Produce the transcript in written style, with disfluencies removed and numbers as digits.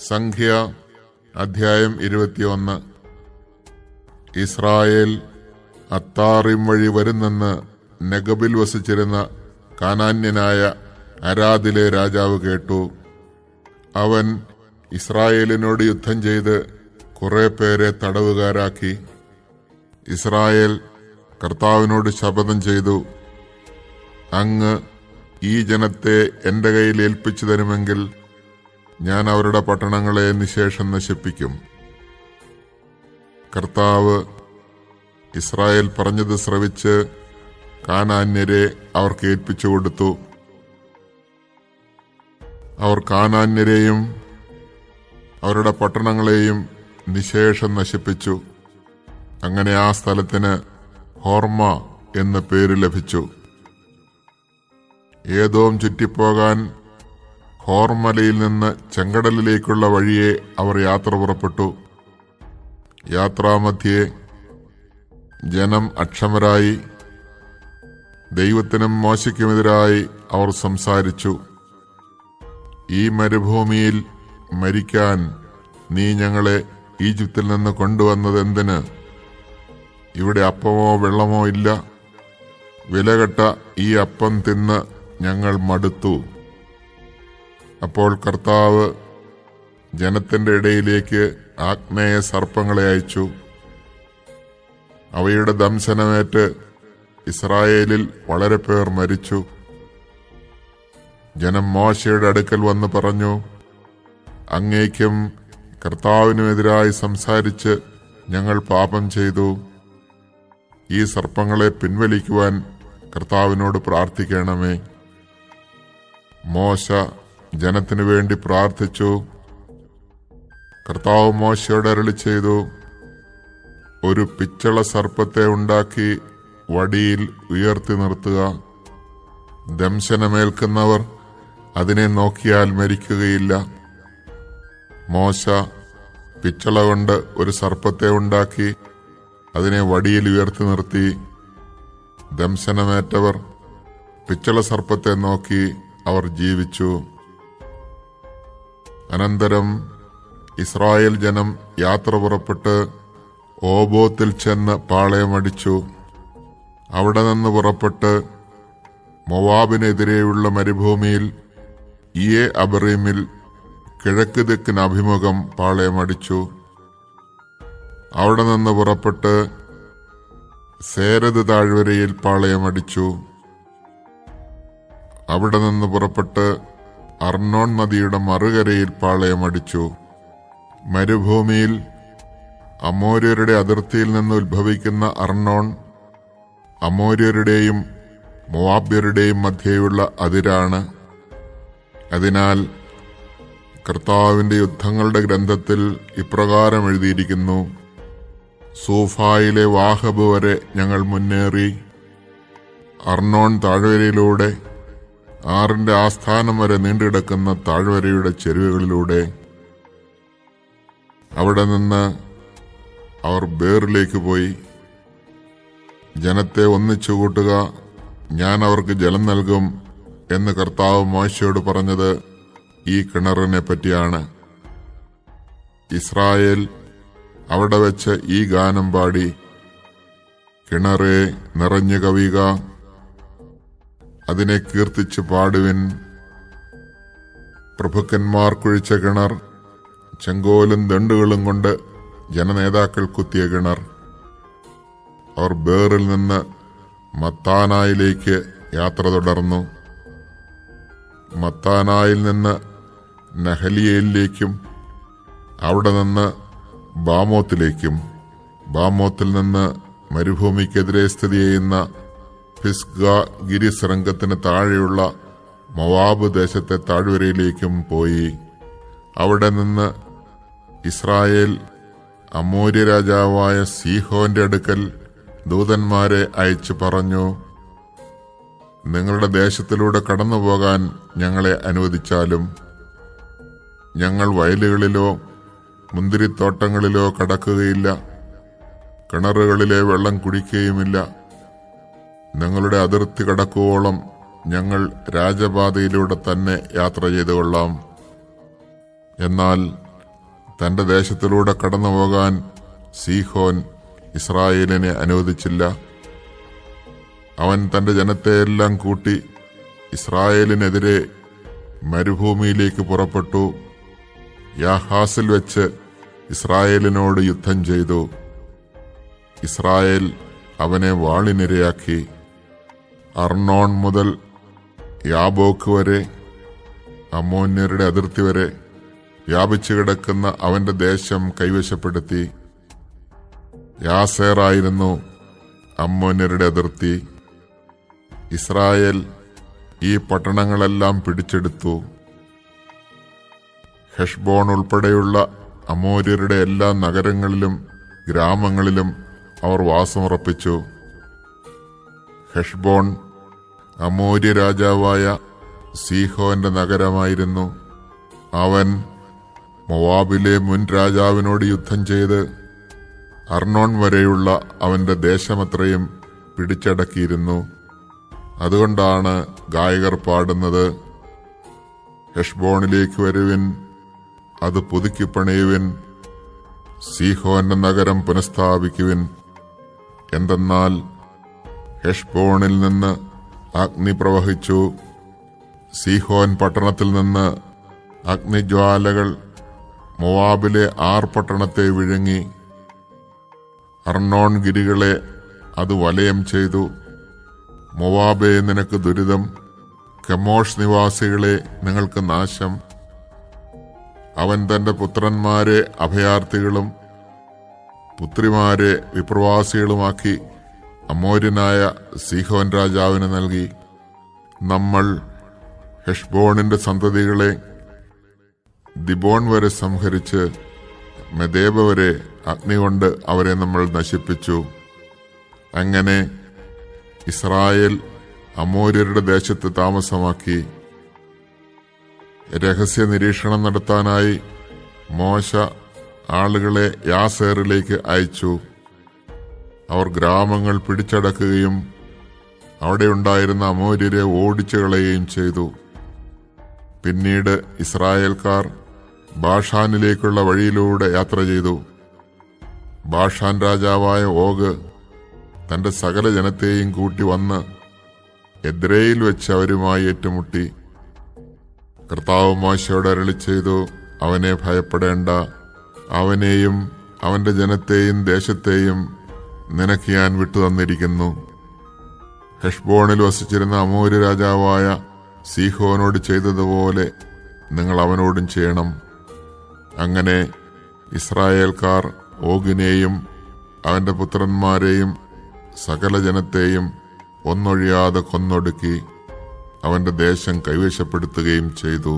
സംഖ്യ അധ്യായം 21. ഇസ്രായേൽ അത്താറിം വഴി വരുന്നെന്ന് നെഗബിൽ വസിച്ചിരുന്ന കാനാന്യനായ അരാദിലെ രാജാവ് കേട്ടു. അവൻ ഇസ്രായേലിനോട് യുദ്ധം ചെയ്ത് കുറെ പേരെ തടവുകാരാക്കി. ഇസ്രായേൽ കർത്താവിനോട് ശപഥം ചെയ്തു, അങ്ങ് ഈ ജനത്തെ എന്റെ കയ്യിൽ ഏൽപ്പിച്ചു തരുമെങ്കിൽ ഞാൻ അവരുടെ പട്ടണങ്ങളെ നിശേഷം നശിപ്പിക്കും. കർത്താവ് ഇസ്രായേൽ പറഞ്ഞത് ശ്രവിച്ച് കാനാന്യരെ അവർക്ക് ഏൽപ്പിച്ചു കൊടുത്തു. അവർ കാനാന്യരെയും അവരുടെ പട്ടണങ്ങളെയും നിശേഷം നശിപ്പിച്ചു. അങ്ങനെ ആ സ്ഥലത്തിന് ഹോർമ എന്ന പേര് ലഭിച്ചു. ഏദോം ചുറ്റിപ്പോകാൻ ഹോർമലയിൽ നിന്ന് ചെങ്കടലിലേക്കുള്ള വഴിയെ അവർ യാത്ര പുറപ്പെട്ടു. യാത്രാമധ്യേ ജനം അക്ഷമരായി. ദൈവത്തിനും മോശയ്ക്കുമെതിരായി അവർ സംസാരിച്ചു. ഈ മരുഭൂമിയിൽ മരിക്കാൻ നീ ഞങ്ങളെ ഈജിപ്തിൽ നിന്ന് കൊണ്ടുവന്നതെന്തിന്? ഇവിടെ അപ്പമോ വെള്ളമോ ഇല്ല. വിലകെട്ട ഈ അപ്പം തിന്ന് ഞങ്ങൾ മടുത്തു. അപ്പോൾ കർത്താവ് ജനത്തിന്റെ ഇടയിലേക്ക് ആഗ്നേയ സർപ്പങ്ങളെ അയച്ചു. അവയുടെ ദംശനമേറ്റ് ഇസ്രായേലിൽ വളരെ പേർ മരിച്ചു. ജനം മോശയുടെ അടുക്കൽ വന്ന് പറഞ്ഞു, അങ്ങേക്കും കർത്താവിനുമെതിരായി സംസാരിച്ച് ഞങ്ങൾ പാപം ചെയ്തു. ഈ സർപ്പങ്ങളെ പിൻവലിക്കുവാൻ കർത്താവിനോട് പ്രാർത്ഥിക്കണമേ. മോശ ജനത്തിനു വേണ്ടി പ്രാർത്ഥിച്ചു. കർത്താവ് മോശയോട് അരുളി ചെയ്തു, ഒരു പിച്ചള സർപ്പത്തെ ഉണ്ടാക്കി വടിയിൽ ഉയർത്തി നിർത്തുക. ദംശനമേൽക്കുന്നവർ അതിനെ നോക്കിയാൽ മരിക്കുകയില്ല. മോശ പിച്ചള കൊണ്ട് ഒരു സർപ്പത്തെ ഉണ്ടാക്കി അതിനെ വടിയിൽ ഉയർത്തി നിർത്തി. ദംശനമേറ്റവർ പിച്ചള സർപ്പത്തെ നോക്കി അവർ ജീവിച്ചു. അനന്തരം ഇസ്രായേൽ ജനം യാത്ര പുറപ്പെട്ട് ഓബോത്തിൽ ചെന്ന് പാളയമടിച്ചു. അവിടെ നിന്ന് പുറപ്പെട്ട് മോവാബിനെതിരെയുള്ള മരുഭൂമിയിൽ ഇയെ അബറീമിൽ കിഴക്ക് ദിക്കിന് അഭിമുഖം പാളയമടിച്ചു. അവിടെ നിന്ന് പുറപ്പെട്ട് സേരദ് താഴ്വരയിൽ പാളയമടിച്ചു. അവിടെ നിന്ന് പുറപ്പെട്ട് അർണോൺ നദിയുടെ മറുകരയിൽ പാളയമടിച്ചു. മരുഭൂമിയിൽ അമോര്യരുടെ അതിർത്തിയിൽ നിന്ന് ഉത്ഭവിക്കുന്ന അർണോൺ അമോര്യരുടെയും മോവാബ്യരുടെയും മധ്യേയുള്ള അതിരാണ്. അതിനാൽ കർത്താവിന്റെ യുദ്ധങ്ങളുടെ ഗ്രന്ഥത്തിൽ ഇപ്രകാരം എഴുതിയിരിക്കുന്നു, സൂഫായിലെ വാഹബ് വരെ ഞങ്ങൾ മുന്നേറി. അർണോൺ താഴ്വരയിലൂടെ ആറിന്റെ ആസ്ഥാനം വരെ നീണ്ടുകിടക്കുന്ന താഴ്വരയുടെ ചെരുവുകളിലൂടെ. അവിടെ നിന്ന് അവർ ബേറിലേക്ക് പോയി. ജനത്തെ ഒന്നിച്ചുകൂട്ടുക, ഞാൻ അവർക്ക് ജലം നൽകും എന്ന് കർത്താവ് മോശയോട് പറഞ്ഞത് ഈ കിണറിനെ പറ്റിയാണ്. ഇസ്രായേൽ അവിടെ വെച്ച് ഈ ഗാനം പാടി, കിണറെ നിറഞ്ഞു കവിയുക, അതിനെ കീർത്തിച്ച് പാടുവിൻ. പ്രഭുക്കന്മാർ കുഴിച്ച കിണർ, ചെങ്കോലും ദണ്ടുകളും കൊണ്ട് ജനനേതാക്കൾ കുത്തിയ കിണർ. അവർ ബേറിൽ നിന്ന് മത്താനായിലേക്ക് യാത്ര തുടർന്നു. മത്താനായിൽ നിന്ന് നഹലിയേലിലേക്കും അവിടെ നിന്ന് ബാമോത്തിലേക്കും, ബാമോത്തിൽ നിന്ന് മരുഭൂമിക്കെതിരെ സ്ഥിതി ചെയ്യുന്ന ഫിസ്ഗ ഗിരിശൃംഗത്തിന് താഴെയുള്ള മോവാബ് ദേശത്തെ താഴ്വരയിലേക്കും പോയി. അവിടെ നിന്ന് ഇസ്രായേൽ അമോര്യ രാജാവായ സീഹോന്റെ അടുക്കൽ ദൂതന്മാരെ അയച്ചു പറഞ്ഞു, നിങ്ങളുടെ ദേശത്തിലൂടെ കടന്നുപോകാൻ ഞങ്ങളെ അനുവദിച്ചാലും ഞങ്ങൾ വയലുകളിലോ മുന്തിരിത്തോട്ടങ്ങളിലോ കടക്കുകയില്ല, കിണറുകളിലെ വെള്ളം കുടിക്കുകയുമില്ല. നിങ്ങളുടെ അതിർത്തി കടക്കുവോളം ഞങ്ങൾ രാജപാതയിലൂടെ തന്നെ യാത്ര ചെയ്തുകൊള്ളാം. എന്നാൽ തന്റെ ദേശത്തിലൂടെ കടന്നുപോകാൻ സീഹോൻ ഇസ്രായേലിനെ അനുവദിച്ചില്ല. അവൻ തന്റെ ജനത്തെയെല്ലാം കൂട്ടി ഇസ്രായേലിനെതിരെ മരുഭൂമിയിലേക്ക് പുറപ്പെട്ടു. യാഹാസിൽ വെച്ച് ഇസ്രായേലിനോട് യുദ്ധം ചെയ്തു. ഇസ്രായേൽ അവനെ വാളിനിരയാക്കി. അർണോൺ മുതൽ യാബോക്ക് വരെ, അമ്മോന്യരുടെ അതിർത്തി വരെ വ്യാപിച്ചു കിടക്കുന്ന അവന്റെ ദേശം കൈവശപ്പെടുത്തി. യാസേറായിരുന്നു അമ്മോന്യരുടെ അതിർത്തി. ഇസ്രായേൽ ഈ പട്ടണങ്ങളെല്ലാം പിടിച്ചെടുത്തു. ഹെഷ്ബോൺ ഉൾപ്പെടെയുള്ള അമോര്യരുടെ എല്ലാ നഗരങ്ങളിലും ഗ്രാമങ്ങളിലും അവർ വാസമുറപ്പിച്ചു. ഹെഷ്ബോൺ അമോര്യ രാജാവായ സീഹോന്റെ നഗരമായിരുന്നു. അവൻ മോവാബിലെ മുൻ രാജാവിനോട് യുദ്ധം ചെയ്ത് അർണോൺ വരെയുള്ള അവന്റെ ദേശമത്രയും പിടിച്ചടക്കിയിരുന്നു. അതുകൊണ്ടാണ് ഗായകർ പാടുന്നത്, ഹെഷ്ബോണിലേക്ക് വരുവിൻ, അത് പുതുക്കിപ്പണിയുവിൻ, സീഹോന്റെ നഗരം പുനഃസ്ഥാപിക്കുവിൻ. എന്തെന്നാൽ ഹെഷ്ബോണിൽ നിന്ന് അഗ്നി പ്രവഹിച്ചു, സീഹോൻ പട്ടണത്തിൽ നിന്ന് അഗ്നിജ്വാലകൾ മോവാബിലെ 6 പട്ടണത്തെ വിഴുങ്ങി. അർണോൺ ഗിരികളെ അത് വലയം ചെയ്തു. മോവാബേ, നിനക്ക് ദുരിതം, കെമോഷ് നിവാസികളെ നിങ്ങൾക്ക് നാശം. അവൻ തന്റെ പുത്രന്മാരെ അഭയാർത്ഥികളും പുത്രിമാരെ വിപ്രവാസികളുമാക്കി അമോര്യനായ സീഹോൻ രാജാവിന് നൽകി. നമ്മൾ ഹെഷ്ബോണിന്റെ സന്തതികളെ ദിബോൺ വരെ സംഹരിച്ച് മെദേബ വരെ അഗ്നി കൊണ്ട് അവരെ നമ്മൾ നശിപ്പിച്ചു. അങ്ങനെ ഇസ്രായേൽ അമോര്യരുടെ ദേശത്ത് താമസമാക്കി. രഹസ്യ നിരീക്ഷണം നടത്താനായി മോശ ആളുകളെ യാസേറിലേക്ക് അയച്ചു. അവർ ഗ്രാമങ്ങൾ പിടിച്ചടക്കുകയും അവിടെയുണ്ടായിരുന്ന അമോര്യരെ ഓടിച്ചു കളയുകയും ചെയ്തു. പിന്നീട് ഇസ്രായേൽക്കാർ ബാഷാനിലേക്കുള്ള വഴിയിലൂടെ യാത്ര ചെയ്തു. ബാഷാൻ രാജാവായ ഓഗ് തന്റെ സകല ജനത്തെയും കൂട്ടി വന്ന് എദ്രയിൽ വെച്ച് അവരുമായി ഏറ്റുമുട്ടി. കർത്താവ് മോശയോട് അരുളിച്ചെയ്തു, അവനെ ഭയപ്പെടേണ്ട, അവനെയും അവന്റെ ജനത്തെയും ദേശത്തെയും നിനക്ക് ഞാൻ വിട്ടുതന്നിരിക്കുന്നു. ഹെഷ്ബോണിൽ വസിച്ചിരുന്ന അമോര്യ രാജാവായ സീഹോനോട് ചെയ്തതുപോലെ നിങ്ങൾ അവനോടും ചെയ്യണം. അങ്ങനെ ഇസ്രായേൽക്കാർ ഓഗിനെയും അവന്റെ പുത്രന്മാരെയും സകല ജനത്തെയും ഒന്നൊഴിയാതെ കൊന്നൊടുക്കി അവന്റെ ദേശം കൈവശപ്പെടുത്തുകയും ചെയ്തു.